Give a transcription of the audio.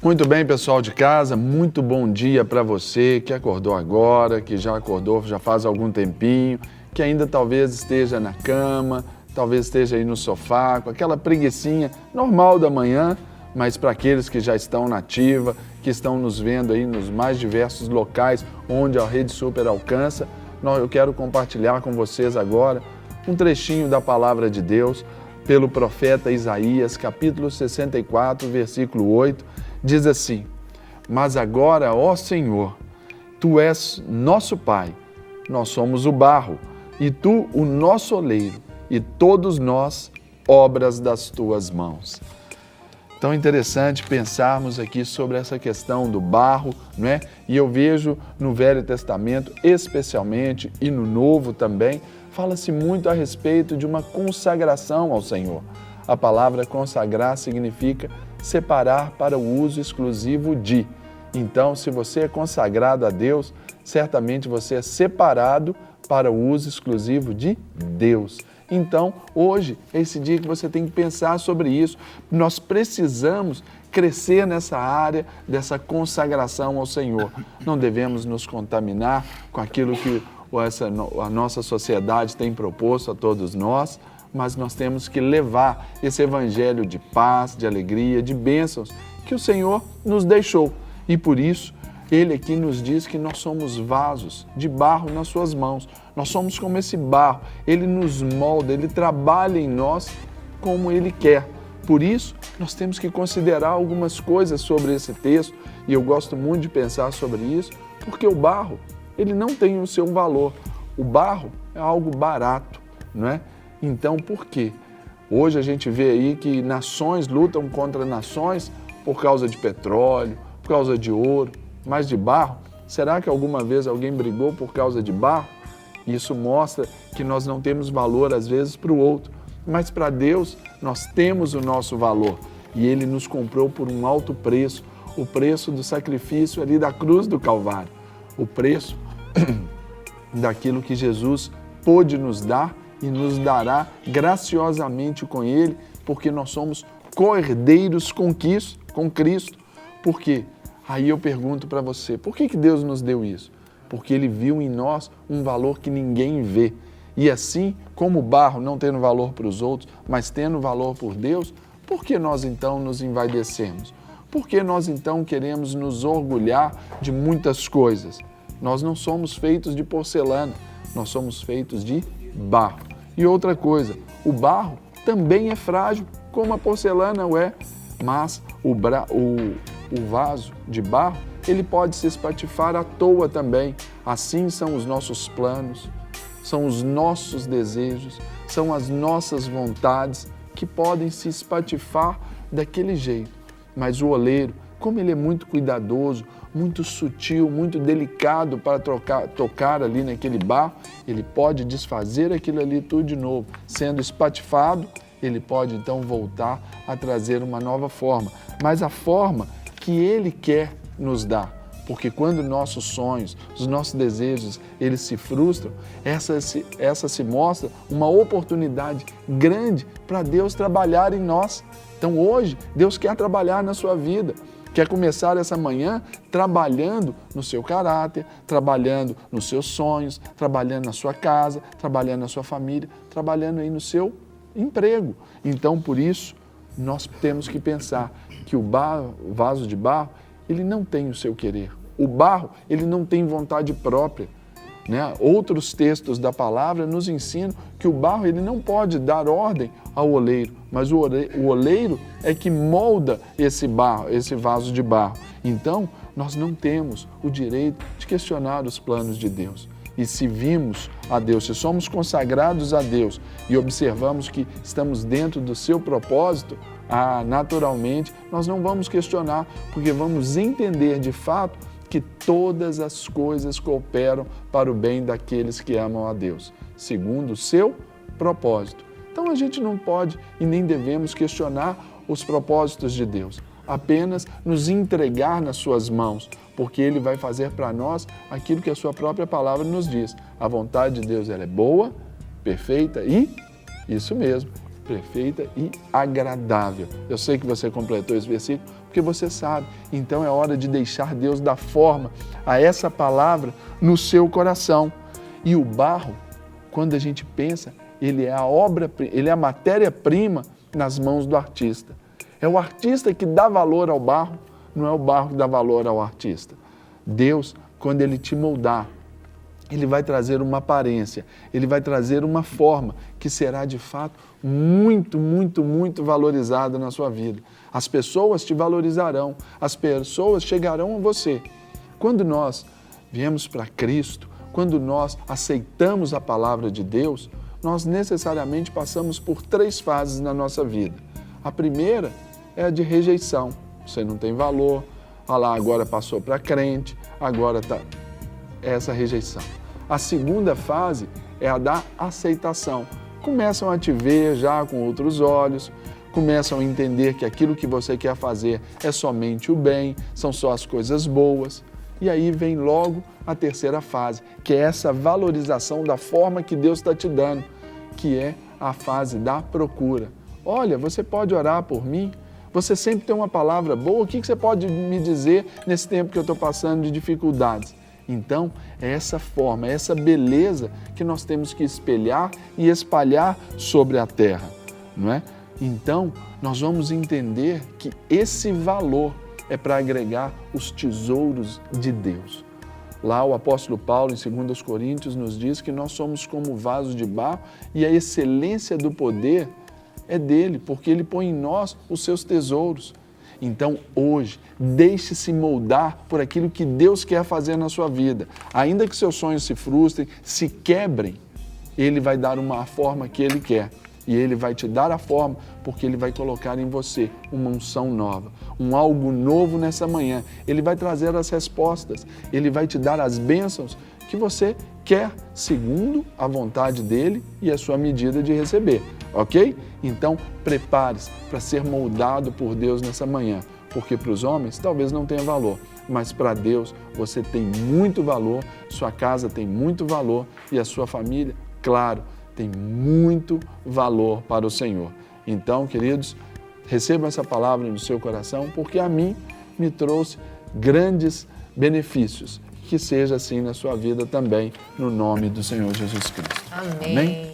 Muito bem, pessoal de casa, muito bom dia para você que acordou agora, que já acordou já faz algum tempinho, que ainda talvez esteja na cama, talvez esteja aí no sofá, com aquela preguicinha normal da manhã, mas para aqueles que já estão na ativa, que estão nos vendo aí nos mais diversos locais onde a Rede Super alcança, eu quero compartilhar com vocês agora um trechinho da Palavra de Deus pelo profeta Isaías, capítulo 64, versículo 8, diz assim: Mas agora, ó Senhor, Tu és nosso Pai, nós somos o barro, e Tu o nosso oleiro, e todos nós obras das Tuas mãos. Tão interessante pensarmos aqui sobre essa questão do barro, não é? E eu vejo no Velho Testamento, especialmente, e no Novo também, fala-se muito a respeito de uma consagração ao Senhor. A palavra consagrar significa separar para o uso exclusivo de. Então, se você é consagrado a Deus, certamente você é separado para o uso exclusivo de Deus. Então, hoje é esse dia que você tem que pensar sobre isso. Nós precisamos crescer nessa área dessa consagração ao Senhor. Não devemos nos contaminar com aquilo que a nossa sociedade tem proposto a todos nós, mas nós temos que levar esse evangelho de paz, de alegria, de bênçãos que o Senhor nos deixou. E por isso, Ele aqui nos diz que nós somos vasos de barro nas suas mãos. Nós somos como esse barro. Ele nos molda, Ele trabalha em nós como Ele quer. Por isso, nós temos que considerar algumas coisas sobre esse texto, e eu gosto muito de pensar sobre isso, porque o barro, ele não tem o seu valor. O barro é algo barato, não é? Então, por quê? Hoje a gente vê aí que nações lutam contra nações por causa de petróleo, por causa de ouro, mas de barro. Será que alguma vez alguém brigou por causa de barro? Isso mostra que nós não temos valor, às vezes, para o outro. Mas para Deus, nós temos o nosso valor. E Ele nos comprou por um alto preço, o preço do sacrifício ali da cruz do Calvário. O preço daquilo que Jesus pôde nos dar e nos dará graciosamente com Ele, porque nós somos co-herdeiros com Cristo. Por quê? Aí eu pergunto para você, por que Deus nos deu isso? Porque Ele viu em nós um valor que ninguém vê. E assim, como o barro não tendo valor para os outros, mas tendo valor por Deus, por que nós então nos envaidecemos? Por que nós então queremos nos orgulhar de muitas coisas? Nós não somos feitos de porcelana, nós somos feitos de barro. E outra coisa, o barro também é frágil, como a porcelana o é, mas o vaso de barro, ele pode se espatifar à toa também. Assim são os nossos planos, são os nossos desejos, são as nossas vontades que podem se espatifar daquele jeito. Mas o oleiro, como ele é muito cuidadoso, muito sutil, muito delicado para tocar ali naquele barro, ele pode desfazer aquilo ali tudo de novo. Sendo espatifado, ele pode então voltar a trazer uma nova forma. Mas a forma que ele quer nos dar. Porque quando nossos sonhos, os nossos desejos, eles se frustram, essa se mostra uma oportunidade grande para Deus trabalhar em nós. Então hoje, Deus quer trabalhar na sua vida. Quer começar essa manhã trabalhando no seu caráter, trabalhando nos seus sonhos, trabalhando na sua casa, trabalhando na sua família, trabalhando aí no seu emprego. Então, por isso, nós temos que pensar que o vaso de barro, ele não tem o seu querer. O barro, ele não tem vontade própria. Né? Outros textos da palavra nos ensinam que o barro ele não pode dar ordem ao oleiro, mas o oleiro é que molda esse vaso de barro. Então, nós não temos o direito de questionar os planos de Deus. E se vimos a Deus, se somos consagrados a Deus e observamos que estamos dentro do seu propósito, naturalmente nós não vamos questionar, porque vamos entender de fato que todas as coisas cooperam para o bem daqueles que amam a Deus, segundo o seu propósito. Então a gente não pode e nem devemos questionar os propósitos de Deus, apenas nos entregar nas suas mãos, porque Ele vai fazer para nós aquilo que a sua própria palavra nos diz. A vontade de Deus ela é boa, perfeita e, isso mesmo, perfeita e agradável. Eu sei que você completou esse versículo porque você sabe. Então é hora de deixar Deus dar forma a essa palavra no seu coração. E o barro, quando a gente pensa, ele é a matéria-prima nas mãos do artista. É o artista que dá valor ao barro, não é o barro que dá valor ao artista. Deus, quando Ele te moldar, Ele vai trazer uma aparência, Ele vai trazer uma forma que será de fato muito, muito, muito valorizada na sua vida. As pessoas te valorizarão, as pessoas chegarão a você. Quando nós viemos para Cristo, quando nós aceitamos a palavra de Deus, nós necessariamente passamos por 3 fases na nossa vida. A primeira é a de rejeição. Você não tem valor, agora passou para crente, agora está essa rejeição. A segunda fase é a da aceitação. Começam a te ver já com outros olhos, começam a entender que aquilo que você quer fazer é somente o bem, são só as coisas boas. E aí vem logo a terceira fase, que é essa valorização da forma que Deus está te dando, que é a fase da procura. Olha, você pode orar por mim? Você sempre tem uma palavra boa? O que você pode me dizer nesse tempo que eu estou passando de dificuldades? Então, é essa forma, é essa beleza que nós temos que espelhar e espalhar sobre a terra, não é? Então, nós vamos entender que esse valor é para agregar os tesouros de Deus. Lá o apóstolo Paulo, em 2 Coríntios, nos diz que nós somos como vasos de barro e a excelência do poder é dele, porque ele põe em nós os seus tesouros. Então, hoje, deixe-se moldar por aquilo que Deus quer fazer na sua vida. Ainda que seus sonhos se frustrem, se quebrem, Ele vai dar uma forma que Ele quer. E Ele vai te dar a forma, porque Ele vai colocar em você uma unção nova, um algo novo nessa manhã. Ele vai trazer as respostas, Ele vai te dar as bênçãos que você quer, segundo a vontade dEle e a sua medida de receber, ok? Então, prepare-se para ser moldado por Deus nessa manhã, porque para os homens talvez não tenha valor, mas para Deus você tem muito valor, sua casa tem muito valor e a sua família, claro, tem muito valor para o Senhor. Então, queridos, recebam essa palavra no seu coração, porque a mim me trouxe grandes benefícios. Que seja assim na sua vida também, no nome do Senhor Jesus Cristo. Amém. Amém?